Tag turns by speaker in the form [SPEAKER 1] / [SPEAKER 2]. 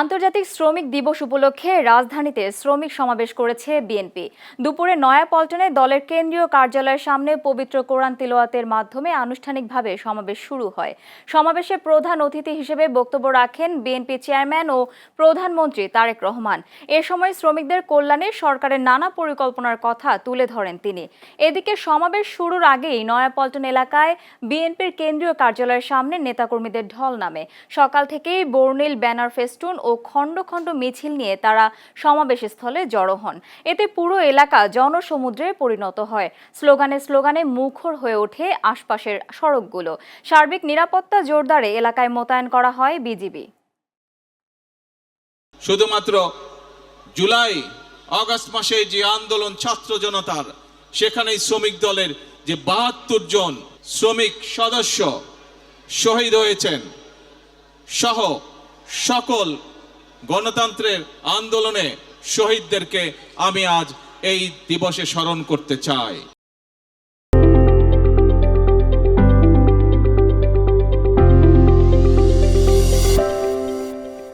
[SPEAKER 1] আন্তর্জাতিক শ্রমিক দিবস উপলক্ষে রাজধানীতে শ্রমিক সমাবেশ করেছে বিএনপি। দুপুরে নয়াপল্টনে দলের কেন্দ্রীয় কার্যালয়ের সামনে পবিত্র কোরআন তিলাওয়াতের মাধ্যমে আনুষ্ঠানিকভাবে সমাবেশ শুরু হয়। সমাবেশে প্রধান অতিথি হিসেবে বক্তব্য রাখেন বিএনপি চেয়ারম্যান ও প্রধানমন্ত্রী তারেক রহমান। এ সময় শ্রমিকদের কল্যাণে সরকারের নানা পরিকল্পনার কথা তুলে ধরেন তিনি। এদিকে সমাবেশ শুরুর আগেই নয়াপল্টন এলাকায় বিএনপির কেন্দ্রীয় কার্যালয়ের সামনে নেতাকর্মীদের ঢল নামে। সকাল থেকেই বর্ণিল ব্যানার, ফেস্টুন ও খণ্ড খণ্ড মিছিল নিয়ে তারা সমাবেশস্থলে জড়ো হন। এতে পুরো এলাকা জনসমুদ্রে পরিণত হয়। স্লোগানে স্লোগানে মুখর হয়ে ওঠে আশপাশের সড়কগুলো। সার্বিক নিরাপত্তা জোরদারে এলাকায় মোতায়েন করা হয় বিজিবি।
[SPEAKER 2] শুধুমাত্র জুলাই আগস্ট মাসে যে আন্দোলন ছাত্র জনতার, সেখানে শ্রমিক দলের যে ৭২ জন শ্রমিক সদস্য শহীদ হয়েছেন সহ সকল গণতন্ত্রের আন্দোলনে শহীদদেরকে আমি আজ এই দিবসে স্মরণ করতে চাই।